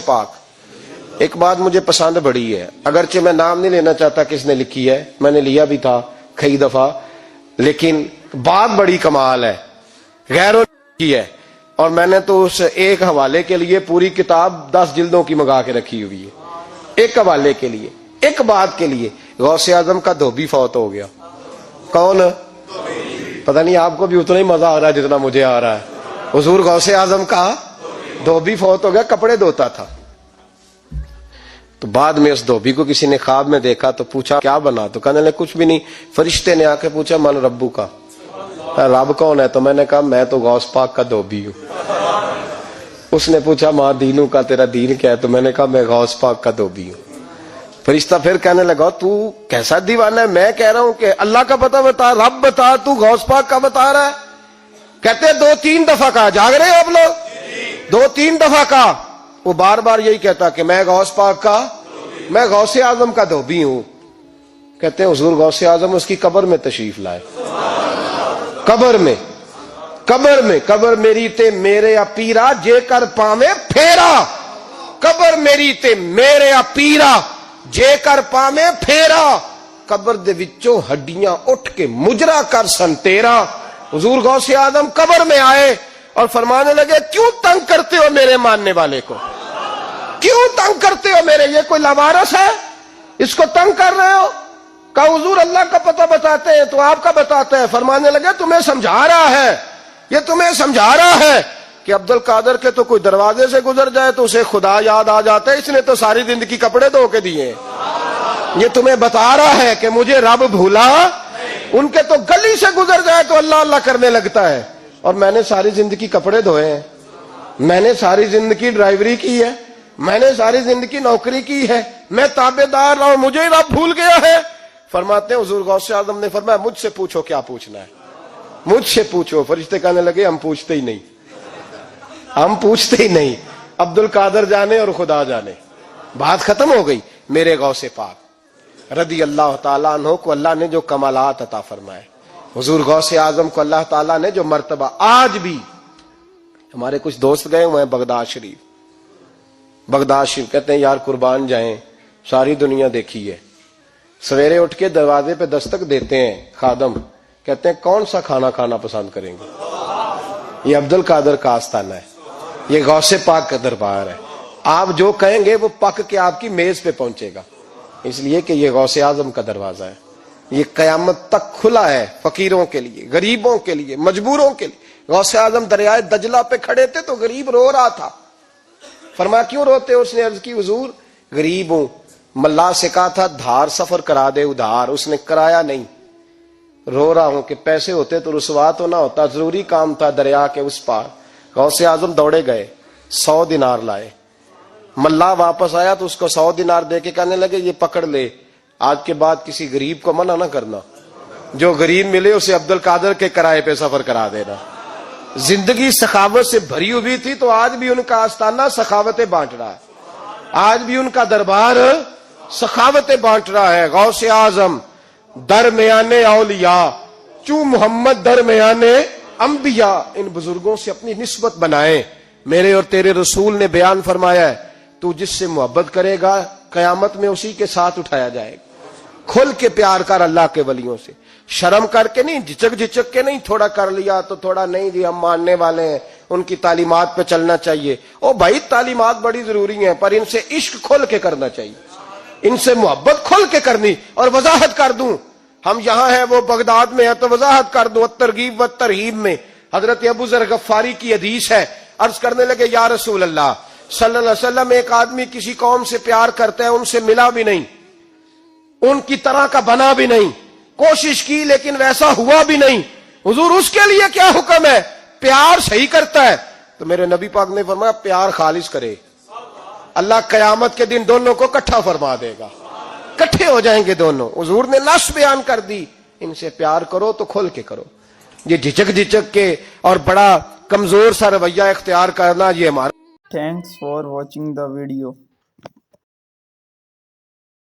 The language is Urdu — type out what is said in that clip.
پاک ایک بات مجھے پسند بڑی ہے، اگرچہ میں نام نہیں لینا چاہتا کس نے لکھی ہے، میں نے لیا بھی تھا کئی دفعہ، لیکن بات بڑی کمال ہے، غیروں نے کی ہے، اور میں نے تو اس ایک حوالے کے لیے پوری کتاب 10 جلدوں کی منگا کے رکھی ہوئی ہے، ایک حوالے کے لیے، ایک بات کے لیے۔ غوث اعظم کا دھوبی فوت ہو گیا۔ کون؟ پتہ نہیں آپ کو بھی اتنا ہی مزہ آ رہا ہے جتنا مجھے آ رہا ہے۔ حضور غوث اعظم کا دھوبی فوت ہو گیا، کپڑے دھوتا تھا۔ تو بعد میں اس دھوبی کو کسی نے خواب میں دیکھا تو پوچھا کیا بنا؟ تو کہنے لگے کچھ بھی نہیں۔ فرشتے نے آ کے پوچھا من ربو کا، رب کون ہے؟ تو میں نے کہا میں تو غوث پاک کا دھوبی ہوں۔ اس نے پوچھا ماں دینوں کا، تیرا دین کیا ہے؟ تو میں نے کہا میں غوث پاک کا دھوبی ہوں۔ فرشتہ پھر کہنے لگا تو کیسا دیوانہ ہے، میں کہہ رہا ہوں کہ اللہ کا پتہ بتا، رب بتا، تو غوث پاک کا بتا رہا ہے؟ کہتے 2-3 دفعہ کہا، جاگ رہے ہیں آپ لوگ؟ 2-3 دفعہ کہا، وہ بار بار یہی کہتا کہ میں غوث پاک کا، میں غوث اعظم کا دھوبی ہوں۔ کہتے ہیں حضور غوث اعظم اس کی قبر میں تشریف لائے، قبر میری تے میرے پیرا جے کر پاویں پھیرا، قبر میری تے میرے پیرا جے کر پاویں پھیرا، قبر دے وچوں ہڈیاں اٹھ کے مجرا کر سن تیرا۔ حضور غوث اعظم قبر میں آئے اور فرمانے لگے کیوں تنگ کرتے ہو میرے ماننے والے کو، کیوں تنگ کرتے ہو میرے، یہ کوئی لوارث ہے اس کو تنگ کر رہے ہو؟ کہا حضور اللہ کا پتہ بتاتے ہیں تو آپ کا بتاتے ہیں۔ فرمانے لگے تمہیں سمجھا رہا ہے، یہ تمہیں سمجھا رہا ہے کہ عبد القادر کے تو کوئی دروازے سے گزر جائے تو اسے خدا یاد آ جاتا ہے، اس نے تو ساری زندگی کپڑے دھو کے دیے۔ یہ تمہیں بتا رہا ہے کہ مجھے رب بھولا، ان کے تو گلی سے گزر جائے تو اللہ اللہ کرنے لگتا ہے، اور میں نے ساری زندگی کپڑے دھوئے ہیں، میں نے ساری زندگی ڈرائیوری کی ہے، میں نے ساری زندگی نوکری کی ہے، میں تابعدار رہا ہوں، مجھے رب بھول گیا ہے؟ فرماتے ہیں حضور غوث اعظم نے فرمایا مجھ سے پوچھو کیا پوچھنا ہے، مجھ سے پوچھو۔ فرشتے کہنے لگے ہم پوچھتے ہی نہیں، ہم پوچھتے ہی نہیں، عبد القادر جانے اور خدا جانے۔ بات ختم ہو گئی۔ میرے غوث پاک رضی اللہ تعالیٰ عنہ کو اللہ نے جو کمالات عطا فرمائے، حضور غوث اعظم کو اللہ تعالیٰ نے جو مرتبہ، آج بھی ہمارے کچھ دوست گئے ہوئے ہیں بغداد شریف، کہتے ہیں یار قربان جائیں، ساری دنیا دیکھی ہے، سویرے اٹھ کے دروازے پہ دستک دیتے ہیں خادم، کہتے ہیں کون سا کھانا کھانا پسند کریں گے؟ یہ عبد القادر کا آستانہ ہے، یہ غوث پاک کا دربار ہے، آپ جو کہیں گے وہ پک کے آپ کی میز پہ پہنچے گا، اس لیے کہ یہ غوث اعظم کا دروازہ ہے، یہ قیامت تک کھلا ہے، فقیروں کے لیے، غریبوں کے لیے، مجبوروں کے لیے۔ غوث اعظم دریائے دجلہ پہ کھڑے تھے تو غریب رو رہا تھا، فرمایا کیوں روتے؟ اس نے عرض کی حضور غریب ہوں، ملا سے کہا تھا دھار سفر کرا دے ادھار، اس نے کرایا نہیں، رو رہا ہوں کہ پیسے ہوتے تو رسوا تو نہ ہوتا، ضروری کام تھا دریا کے اس پار۔ غوث اعظم دوڑے گئے، 100 دینار لائے، ملا واپس آیا تو اس کو 100 دینار دے کے کہنے لگے یہ پکڑ لے، آج کے بعد کسی غریب کو منع نہ کرنا، جو غریب ملے اسے عبد القادر کے کرائے پہ سفر کرا دینا۔ زندگی سخاوت سے بھری ہوئی تھی تو آج بھی ان کا آستانہ سخاوتیں بانٹ رہا ہے، آج بھی ان کا دربار سخاوتیں بانٹ رہا ہے۔ غوث اعظم درمیان اولیاء چوں محمد درمیان انبیاء، ان بزرگوں سے اپنی نسبت بنائیں۔ میرے اور تیرے رسول نے بیان فرمایا ہے تو جس سے محبت کرے گا قیامت میں اسی کے ساتھ اٹھایا جائے گا۔ کھل کے پیار کر اللہ کے ولیوں سے، شرم کر کے نہیں، جھجک کے نہیں، تھوڑا کر لیا تو تھوڑا نہیں، جی ہم ماننے والے ہیں، ان کی تعلیمات پہ چلنا چاہیے۔ او بھائی تعلیمات بڑی ضروری ہیں پر ان سے عشق کھل کے کرنا چاہیے، ان سے محبت کھل کے کرنی۔ اور وضاحت کر دوں، ہم یہاں ہیں وہ بغداد میں ہیں تو وضاحت کر دوں، ترغیب و ترہیب میں حضرت ابو ذر غفاری کی حدیث ہے، عرض کرنے لگے یا رسول اللہ صلی اللہ علیہ وسلم ایک آدمی کسی قوم سے پیار کرتا ہے، ان سے ملا بھی نہیں، ان کی طرح کا بنا بھی نہیں، کوشش کی لیکن ویسا ہوا بھی نہیں، حضور اس کے لیے کیا حکم ہے؟ پیار صحیح کرتا ہے تو میرے نبی پاک نے فرمایا پیار خالص کرے، اللہ قیامت کے دن دونوں کو اکٹھا فرما دے گا، اکٹھے ہو جائیں گے دونوں۔ حضور نے نص بیان کر دی، ان سے پیار کرو تو کھل کے کرو، یہ جھجک کے اور بڑا کمزور سا رویہ اختیار کرنا یہ ہمارا۔ Thanks for watching the video.